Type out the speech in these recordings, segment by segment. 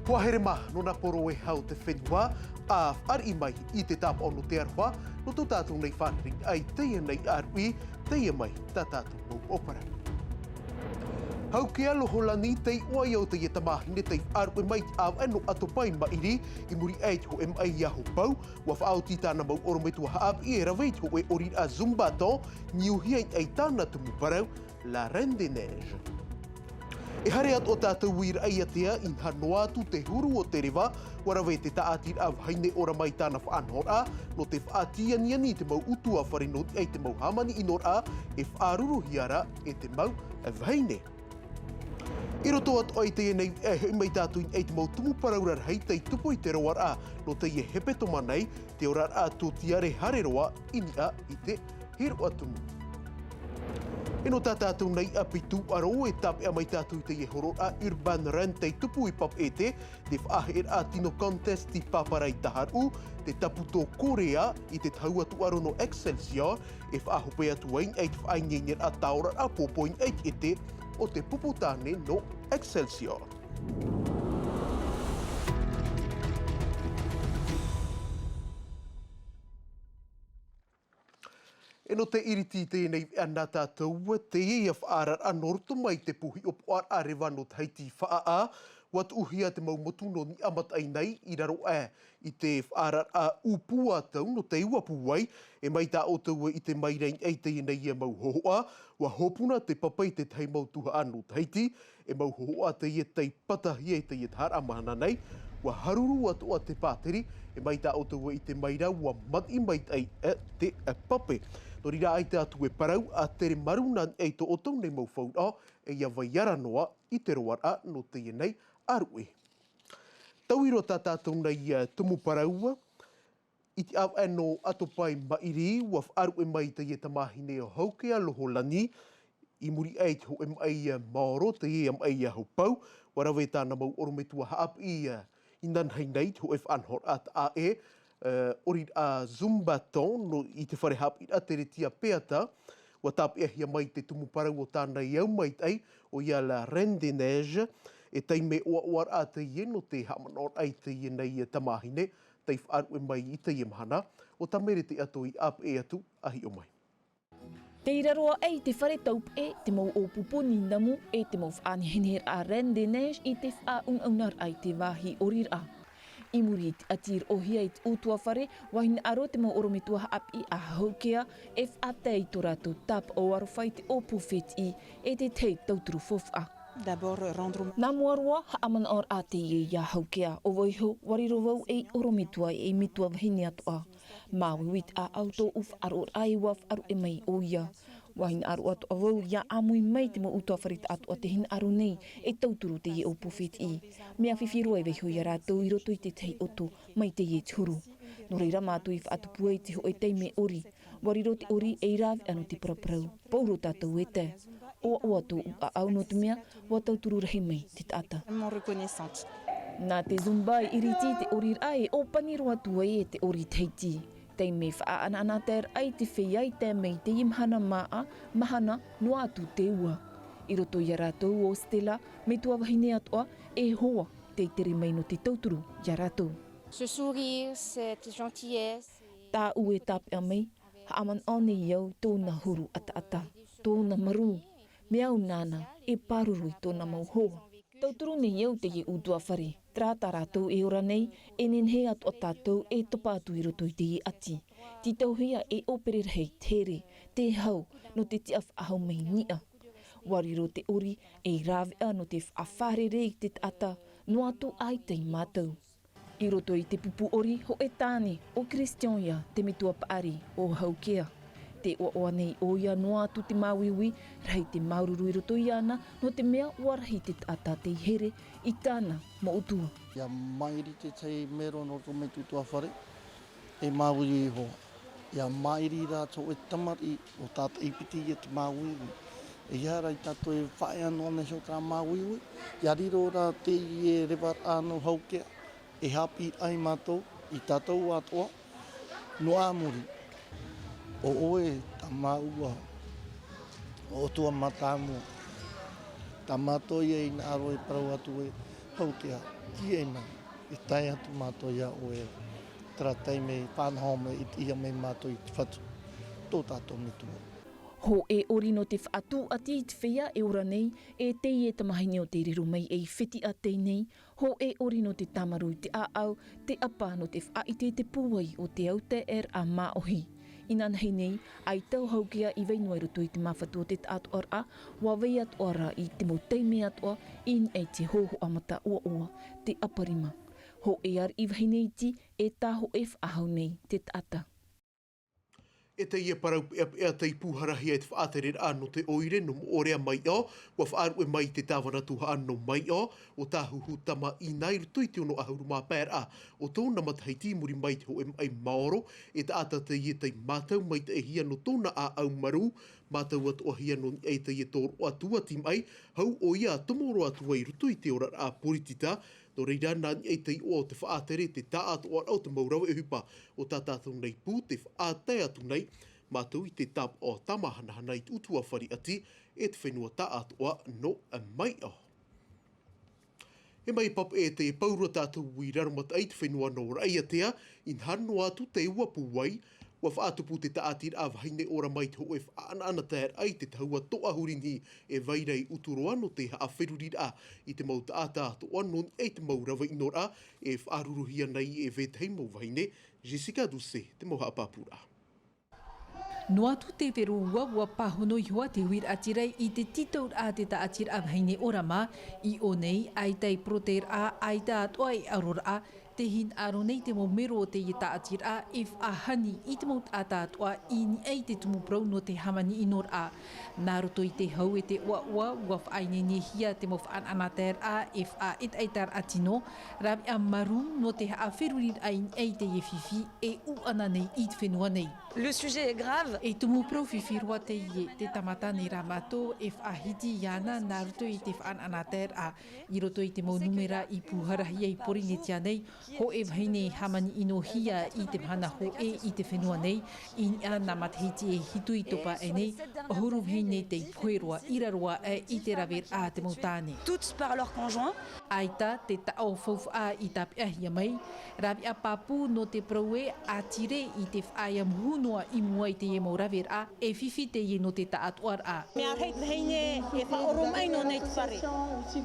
Puaherema no na poro e hau te whenua a whari mai I te tapa o no te aroha no tō tātou nei whanring ai teia nei arui teia mai tā tātou mou opera. Hau ke aloho lani tei oa iau te tamahine tei arue mai au eno atopai mairi I muri eit ho em ai aho pau wa whaauti tāna mau orometua haap I e raweit ho e ori a Zumbaton niuhiai ai tāna tumu parau la Reine des Neiges. E hare atu o tātou wira ai atea I hanoa atu te huru o te rewa, warawe te taatir au haine ora mai tāna whaanhora, no te whaatia niani te mau utua wharenoti ai te mau hamani inora, e whaaruru hiara e te mau haine. I roto atu ai te nei e mai tātou I te mau tumu paraurar hei tei tupo I te roara, no te e hepeto manei, te orar a tō tiare hare roa ini a I te hero atumu. E no tā tātou nei a pitu aro e tape a mai tātou te e horo a Urban Run tei tupu I pap ete, te whaaher a tino contest I paparai taharu, te tapu tō Korea I te tau atu aro no Excelsior, e whaahope atu ain eit whaingenyer a taura a popoin eit ete o te puputane no Excelsior. E no te iriti tēnei ana tātou, te ia whaarar anorto mai te puhi o puar a rewa no Tahiti whaa, wat uhia te mau motu no ni amat ai nei I raro I te whaarar a upua tau no te uapuai, e mai tā o tau I te mairein ei te nei ia mau hohoa, wa hopuna te papai te tei mau tuha anu Tahiti, e mau hohoa te ia tei patahi e te ia tahar amahana nei, wa haruru atu a te pāteri, e mai tā o tau I te maira wa mati mai ai te pape. No rira ai te atu e parau a tere maruna ei to o tau nei mau whaura e ia vaiara noa I te roara no te nei arue. Tauiro tā tātou nei tumu paraua, I te au eno atopai mairi wa whaarue mai te ia tamahine o hauke aloho lani, I muri eit ho em ai maoro te ia em ai hau pau, warawe tāna mau orometua haap I nanhei nei ho e whanhor at a e, ori a Zumbaton no I te whare hap I a tere tia peata, wa tāpia hia mai te tumu parau o tāna iau mai tai, o ia la Reine des Neiges, e tei me oar a te ie no te hamanor ai te ie nei tamahine, tei whaarue mai I te ie mahana, o tamere te ato I ap e atu ahi o mai. Te iraroa ei te whare taup e te mau o puponi namu e te mau whaani henher a Reine des Neiges I te whaunaunar ai te wahi orir a. I muri te atir o hia I te utua whare, wahina aro te mau orometua haapi a haukea e whaatei tō rātou tap o arowhai te opu wheti e te tei tauturu fofa. Nā muarua haaman or a te ia haukea o voiho wariro wau e orometua e mitua wahine atoa. Māwi wit a auto uf aro ai waf aro e mai o ia. Wahina aro atu a wau ia amui mai te mo utua wharita atu a te hin aro nei e tauturu te ie o pufet I. Mea whiwhiro e weho ia rātou I roto I te tei oto mai te ie turu. No reira mātou I whaatupua I te ho e teime ori. Wariro te ori e rawi anu te paraparau. Pauro tātou e te. O atu a au no te mea, o tauturu rahi mai te tata. Nā te zumbai iriti te ori ai o paniro atu e te ori teiti. Tei me whaana ana ter ai te whei ai te mei te imhana maa, mahana no atu te ua. I roto ia rātou o Stella, me tua wahine atoa, e hoa te tere mai no te tauturu ia rātou. Ce sourire, cette gentillesse. Tā ue tāpe a mei, haaman ane iau tōna huru ata, tōna maru, me au nāna e paruru I tōna mau hoa. Tauturu ne iau te ie utua whare, trāta rātou e ora nei, e nenhe atu o tātou e topa atu I roto I te ie ati. Ti tauhia e opere rei tere, te hau no te te ahau mei nia. Wariro te ori e rawea no te whawhare rei te tata, no atu ai tei mātou. I roto I te pupu ori ho e tāne o Christian ia te mitua paari o haukea. Te oa nei o ia no atu te māwiwi, rei te maururu I roto I ana, no te mea warahi te tata te here I tāna mo utua. Ia mairi te tei mero no to me tutua whare, e māwiwi hoa. Ia mairi rātou e tamari o tāta ipiti I te māwiwi. E ia rai tātou e whae anō ne so tā māwiwi. Ia riro rā te I e rewar āno haukea, e hapi ai mātou I tātou atoa, no āmuri. O oe ta maua, o tua matamua. Ta mato I e ina aro e parau atu e haukea. ki e mai. I tai atu mātou ia o e tratai me whanahome i ia me mātou i te whatu. Tō tātou me tua. Ho e ori no te whaatu ati i te whea e ora nei, e tei e tamahini o te riro mai e whiti a tei nei, ho e ori no te tamaru i te aau, te apa no te whaite te puai o te au te a maohi. Ina nei nei, ai tau haukia i weinua i roto i te mawhatu o te atu ara, wa wei atu ara i te moteime atua, in e te hoho amata ua, te aparima. Ho e ar i wahine iti, e taho e whaahau nei, te tata. E te ia parau e tei pūharahi e te whaatere anō te oire no mo orea mai o, wa whaaru e mai te tāwana tuha anō mai o tāhuhu tama i nai ruto i te ono ahuru mā pēra. O tōna matahei tīmuri mai te ho e mai maoro, e ta ata te ia tei mātau mai te ehia no tōna a au maru, mātau atu ahia no e te ia tōro atua ti mai, hau o ia tomoro atua i ruto i te ora a poritita, no reira nā ni e te o te whaatere te tā atu o te maurawa e hupa o tā tātou nei pū, te whaate atu nei, mātou i te tap o tamahana i utua whari ati, e te whenua tā atu o no mai o. He mai pap e te paurua tātou i raramata ai te whenua no rai atea, in hano atu te ua puwai, wa whaatupu te taatir a wahine ora mai te ho e whaana tēr ai te taua toa hurini e vairei uturo ano te haa wheruri a i te mau taata to ano e te mau rawa inora e whaaruruhia nei e vetei mau wahine, Jessica Dusse, te mau haapapura. No atu te veru ua pahono i hoa te huir atirei i te titaur a te taatir a wahine ora ma, i o nei ai tei proteir a ai ta atoa i arora a, te hin aro nei te mo mero o te i taatir a e whaahani i te mau tata atoa i ni ei te tumu prau no te hamani inor a. Nā roto i te hau e te ua whaaine ni hia te mo whaan anater a e wha et aitar atino, rabi a maru no te haa whirurir a in ei te e fifi e u ana nei i te whenua nei. Le sujet est grave. E tumu prau whiwhirua te ie, te tamata nei ramato e whaahiti iana nā roto i te whaan anater a. I roto i te mau numera i puharahi i porinetia nei, ho e whaine hamani ino hia i te mhana ho e i te whenua nei, i ana matahiti e hitu i topa e nei, ahuru whaine te i poeroa iraroa e i te rawer a te mautane. Toutes par leur conjoint. Aita te tao faufu a i tapi ahia mai, rabi a papu no te praue a tire i te whaia muhunua i mua i te e mau rawer a e whiwhi te i no te taatuar a. Mea reit heine e whaoro mai no nei te whare.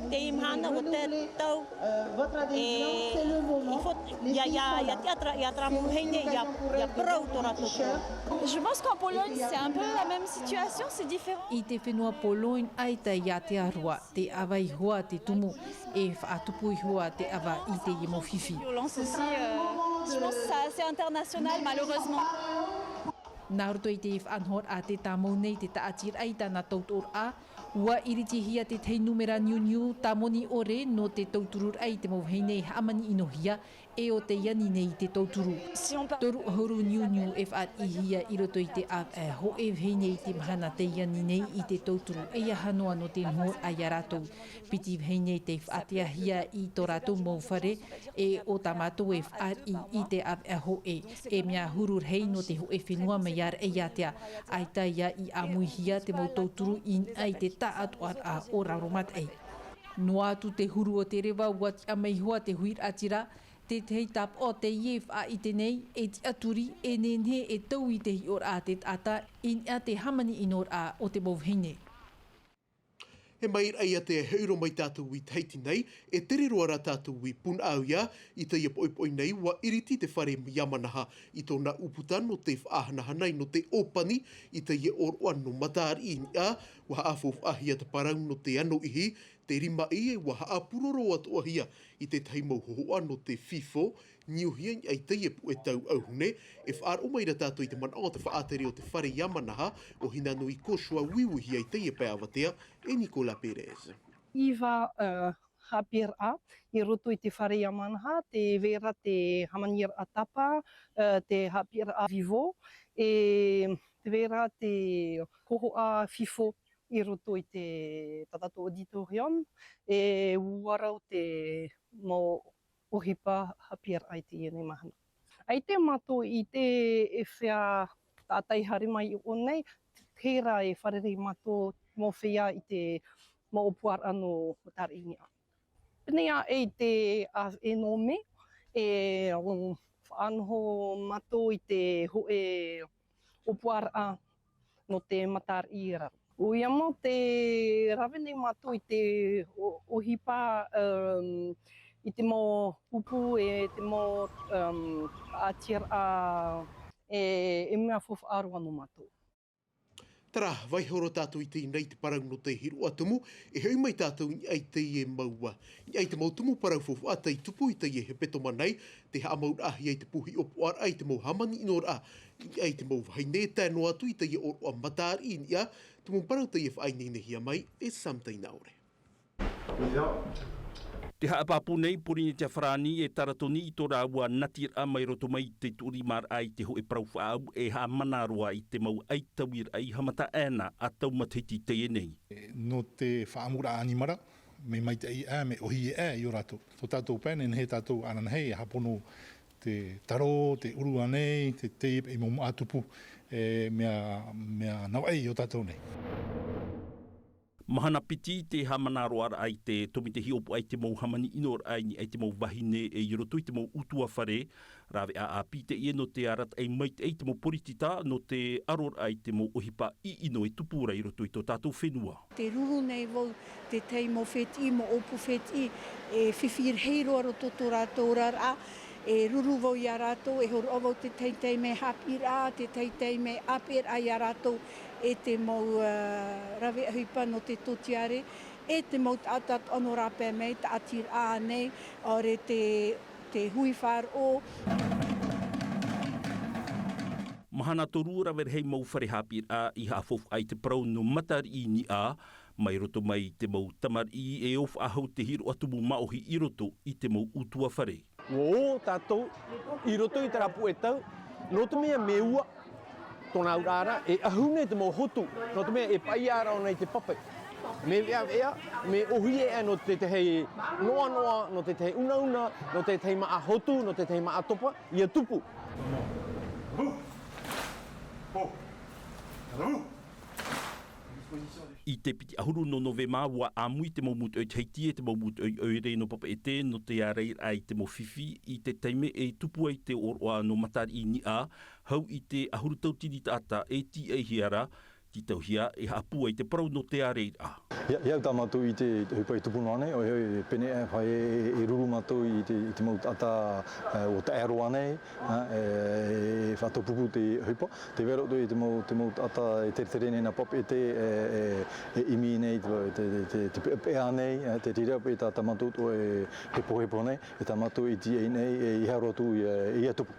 Te imhana o te tau ia teatra mu heine ia prau tora toko. Je pense qu'en Pologne, c'est un peu la même situation, c'est différent. I te whenua Poloin aita ia te arua, te awa i hoa te tumu, e whaatupu i hoa te awa i te i mo whiwhi. Violence aussi, je pense que c'est assez international, malheureusement. Nā roto i te whanhor a te tāmou nei te taatir aita na tautor a, ua iriti hia te tei numera niu tamoni ore no te tauturur ai te mauheinei hamani inohia e o te iani nei te tauturu. Toru ahuru niu e whaat i hia i roto i te ap e ho e wheinei te mahana te iani nei i te tauturu e ahanoa no te mhor a iaratou. Piti wheinei te whaatea hia i tō rātou mauwhare e o tamatou e whaat i te ap e ho e mea hurur hei no te ho e whenua mai ar e iatea. Aita ia i amui hia te mau tauturu in ai te taatuar a o raromat ei. No atu te huru o te rewa wati a mei hoa te huir atira, te tei tap o te ief a i te nei e ti aturi e nenhe e tau i te hi or a te tata in a te hamani inor a o te mauhine. He mai ai a te heuro mai tātou i teiti nei, e tere roa rā tātou i pun au ia, i te ia poipoi nei, wa iriti te whare yamanaha i tōna uputa no te whaahanaha nei no te opani, i te ia oro ano mataari i a, wa haafof ahia te parau no te ano ihi, te rima i e wa haapuroro atu ahia, i te taimau hoho ano te fifo, niuhia ai te ia pu e tau auhune, e whaar o maira tātou i te mana o te whaatere o te whare yamanaha, o hina nui kosua wiwihi ai te ia pēawatea, e Nicola Perez. Iwa hapira i roto i te whare yamanaha, te vera te hamanir a tapa, te hapira a vivo, e te vera te koho a fifo i roto i te tatato auditorium, e uarau te mo ohipa hapira ai te iene mahana. Ai te mato i te e whea tātai harimai o nei, tērā e whareri mato mō whia i te mō opuar anō o tāri ingia. Pinea te e nome, whaanoho matou I te hoe opuara no te matar I raro. Uia mo te rawe nei matou I te ohipa I te mo pupu te mo atira e mea whawhaaru anu matou. Tara, vai horo tātou I te nei te parau no te hiru atumu, e hei mai tātou I ai te e maua. I ai te mau tumu parau fofu a tei tupu I te e he peto manai, te haa maur ahi ai te puhi opo ar ai te mau hamani inor a. I ai te mau haine tēno atu I te e oro a matari in ia, te mau parau te e whaine nehia mai e samtai naore. Te haapapu nei puri ni te wharani e taratoni I tō rāua natir a mai roto mai te turi mar ai te ho e prau whaau e ha manaroa I te mau ai tawir ai hamata ēna a tau matiti te e nei. No te whaamura animara, me mai te I me ohi e I o rato. Tō tātou pēne he tātou ananhei e hapono te taro, te uru anei, te teip e momo atupu mea nau ei o tātou nei. Mahana piti te hamanaroa ai te tomi te hiopu ai te mau hamani inor ai ni ai te mau wahine e iroto I te mau utua whare, rawe a api te ieno te arat ai mait ei te mau poritita no te aror ai te mau ohipa I ino e tupura I roto I tō tātou whenua. Te ruru nei vau te tei mo wheti, mo opu wheti, e whiwhir heiro roto tō rātou rara, e ruru vau I a rātou, e horo ovau te teitei me hapir a, te teitei me apir a I a rātou, e te mau rawe ahipa no te totiare, e te mau tātat ono rape mei, ta atir a nei, ore te hui whāro. Mahana toru rawe hei mau whare hapir a I haafofu ai te parau no matari I ni a, mai roto mai te mau tamar I e of ahau te hiro atumu maohi I roto I te mau utua whare. O tātou, I roto I te rapu e tau, no te mea me ua, tōna urara, e ahune te mau hotu, no te mea e pai ara o nei te papai. Me ea, me ohi e no te hei noa noa, no te hei una una, no te hei maa hotu, no te hei maa topa, ia tupu. I te piti ahuru no novema wa amui te maumut oi teiti e te maumut oi oire no papa e te no te areir ai te mo fifi I te teime e tupu ai te oroa no matari I ni a hau I te ahuru tautini tata e ti e hiara ti tauhia e hapu ai te parau no te areir a. Iau tā mātou I te hupai tupuno ane, o hei pene e whai e ruru mātou I te mau tata o te aero ane, e whātou pupu te hupa. Te wero tu I te mau tata e tere na pop e te imi nei, te pea nei, te tireo pe tā mātou to e pohepo nei, e tā mātou I ti e nei e I haro tu I a tupu.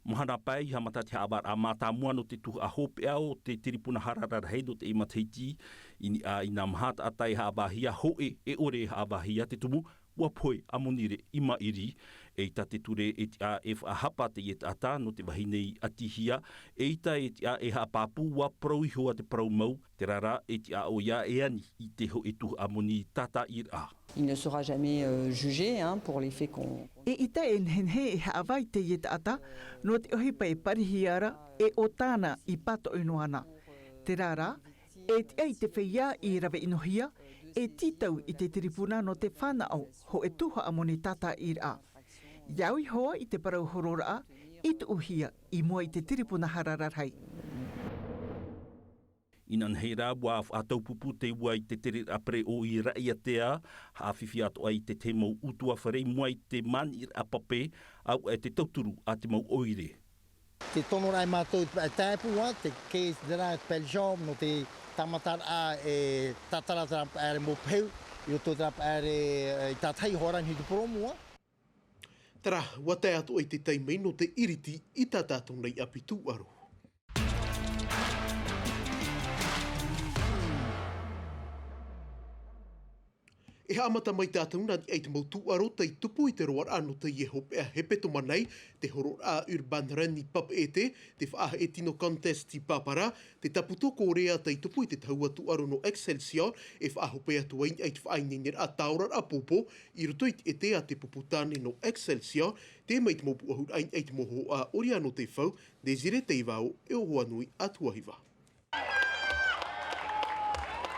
Mahana pai ha mata te abar a mata mua no te tuha hope ao te tiripuna hararara hei no te imateiti ini a ina mahata atai ha abahia hoe e ore ha abahia te tumu ua poi amonire ima iri e ta te ture e te a e hapa te et ata no te wahinei atihia e ta e te a e ha papu ua prau hoa te prau mau te rara e te a o ia e ani I te ho e tuha amoni tata ir a. Il ne sera jamais jugé pour les faits qu'on... E ita e nhenhe e haawai te ieta ata, no te ohipa e parihiara e o tāna I pato inoana. Te rara, e te ei te whia I rawe inohia, e titau I te tiripuna no te whanau ho e tuha amoni tata ir a. Iaui hoa I te parau horora a, I te uhia I mua I te tiripuna harararhai. Inan heira wa atau pupu te ua I te tere apre o I rai atea, hawhiwhi ato ai te te mau utua wharei mua I te mani a pape au e te tauturu a te mau oire. Te tono rai mātou I tāpua, te keis dera peljom no te tamatar a e tatara trap are mo peu, I o tō trap are I tātai horan hi te poromua. Tara, wate ato I te teimei no te iriti I tā tātou nei api tūaro. E haamata mai tātou nani ai te mau tuaro tei tupu I te roar anu te Yehope a hepeto manai, te horo a urban rani pap e te whaaha e tino contest I papara, te taputoko rea tei tupu I te taua tuaro no Excelsior, e whaahope atu ai te whainenir a taurar a popo, I roto I te a te puputane no Excelsior, te mai te mopu ahur ai te moho a ori anu te whau, Desire te iwao e o hoanui atuahiwa.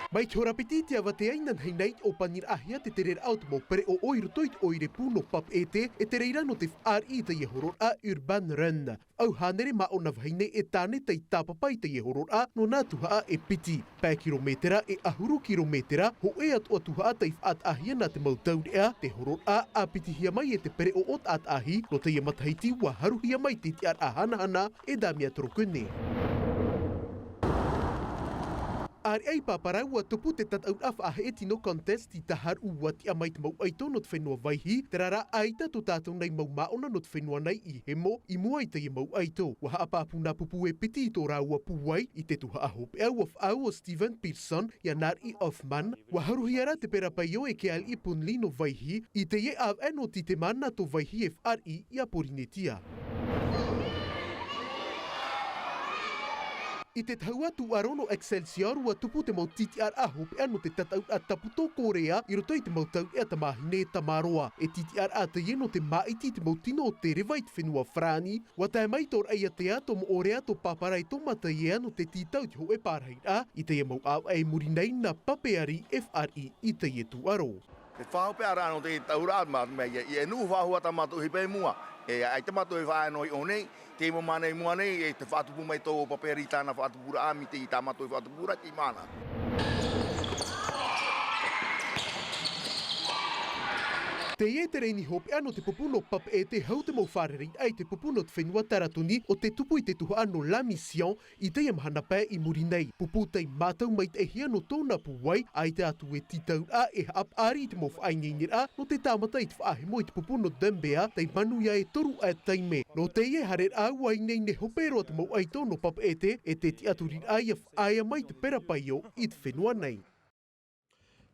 Mai te ora piti te awa te ainan hei nei o panir ahia te tere au te mo pere o oiro toit oire puno pap e te reira no te whaari te iehoror a urban renda. Au hanere ma o navhaine e tāne tei tāpapai te iehoror a no nā tuhaa e piti. Pē kilometera e ahuru kilometera ho e atu tuhaa tei whaat ahia na te mautaurea te horor a piti hia mai e te pere o ot at ahi no te iamataiti wa haru hia mai te tiar a hana e damia torokune. Ari ai paparau wa tupu te tatau af a he tino contest i tahar ua ti amai te mau aito no te whenua vaihi, te rara aita to tātou nei mau maona no te whenua nei i hemo i mua i te i mau aito. Wa haa pāpuna pupu e piti i tō rāua puwai i te tuha ahope au of au o Stephen Pearson i anar i Hoffman, wa haruhiara te pera paio e ke ali i punli no vaihi i te ye av eno ti te mana to vaihi e whari i aporinetia. I te taua tu arono Excelsior ua tupu te mau titi ar aho pe ano te tatau a taputo Korea i roto i te mau tau e tamahine tamaroa. E titi ar a te ieno te maiti te mau tino o te rewa i te whenua Frani, wa tae mai tor ai a te ato mo orea to paparai to mata i ano te titau te ho e pārhei a i te mau au e muri nei na papeari FRI i te ietu aro. Te whahope ara ano te taura at matu mea i e nuu whahua tamatu hipe mua. E ai tamatu e whaenoi o nei, te mo manei mua nei, e te whatupu mai tō paperi tāna whatupura ami te i tamatu e whatupura ki mana. Te ie te reini hope ano te pupuno pap e te hau te mau whareri ai te pupuno te whenua taratuni o te tupu i te tuha ano La Mission i te iamhana pē i muri nei. Pupu tei mātau mai te hia no tōna puwai ai te atu e titau a e hap ari i te mo whainginir a no te tāmata i te whaahemo i te pupuno Dembea tei manu ia e toru a teime. No te ie harer au ai nei ne hopero te mau aito no pap e te ti aturir ai a whaia mai te perapaio i te whenua nei.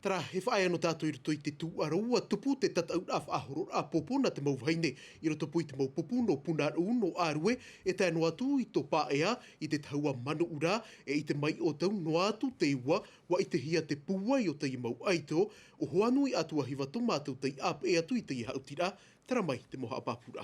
Tara, he whaia no tātou i roto i te tū aroua tupu te tatau af ahoror a popona te mau haine i roto pui te mau popuno punar no arue e te no atu i tō pāea i te taua manu ura e i te mai o tau no atu te ua wa i te hia te puai o te i mau aito o hoanui atu a hiwa tō mātou te i ap e atu i te i hautira tara mai te moha apapura.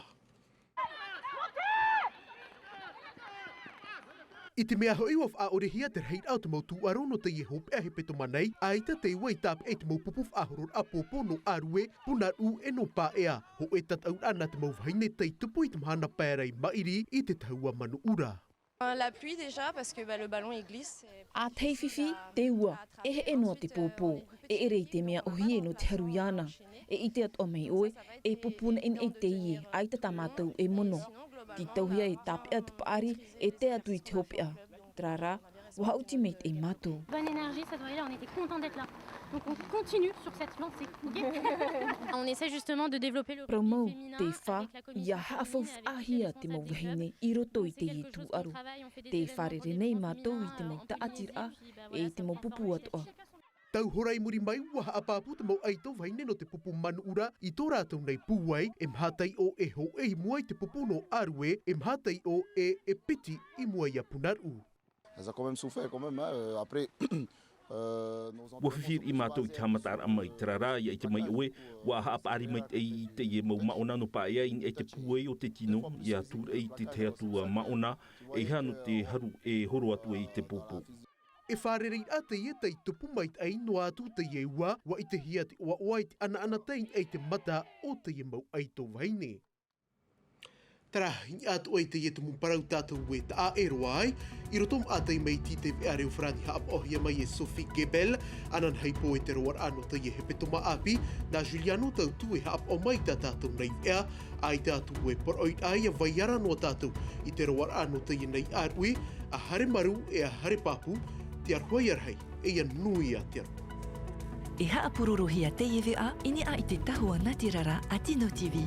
I te mea hoi waf a orehia te reit au te mau tuaro no te ihope a he peto manei, aita te iwa i tāp e te mau pupuf ahoror a popo no arue, punar u e no pāea. Ho e tatau ana te mau vaine tei tupu i te mahana pērei mairi i te taua manu ura. La pluie déjà parce que le ballon il glisse. A tei whiwhi, te ua, e he enoa te pōpō, e ere i te mea ohi e no te haru iana. E i te at o mei oe, e pupuna en e te ie, aita tā mātou e mono. Ki tauhia e tāpea te paari e te atu i te hopea. Trara, wa ultimate e mātou. Bonne énergie, ça doit aller là, on était content d'être là. Donc on continue sur cette lancée, ok? On essaie justement de développer le rugby féminin avec la commission féminine avec te mau wahine i roto i te i tū aru. Te wharere nei mātou i te mau taatira e te mau pupu atoa. Tau horai muri mai ua haapapu te mau aito vaine no te pupu manu ura i tō rātou nei puai e mhatai o e ho e mua i te pupu no arue e mhatai o e piti i mua i a punaru. Ça a quand même souffert quand même, après... Wa whiwhir i mātou i te hamatar amai te rara i te mai oe, wa haapari mai i te e mau maona no paea i e te puei o te tino i a tūr e te te atua maona e hano te haru e horo atu e te popo. E wharerei a te ie tei tupu mai ai no atu te ie ua wa i te hia te oa i te ana tein e te mata o te ie mau aito vaine. Tara, i atu ai te ie te mumparau tātou e ta a eroa ai, i rotom a tei mei ti te vea reo whrani haap ohia mai e Sophie Gebel, anan hei po e te roar ano te ie he petoma api, na Juliano tau tu e haap o mai ta tātou nei vea, ai tātou e poroit ai a vaiara no tātou i te roar ano te ie nei arui, a hare maru e a hare papu, te arhoi arhei, e ia nui a te aru. E haapururu hia te iwi a, ini a i te tahua Natirara a Tino TV.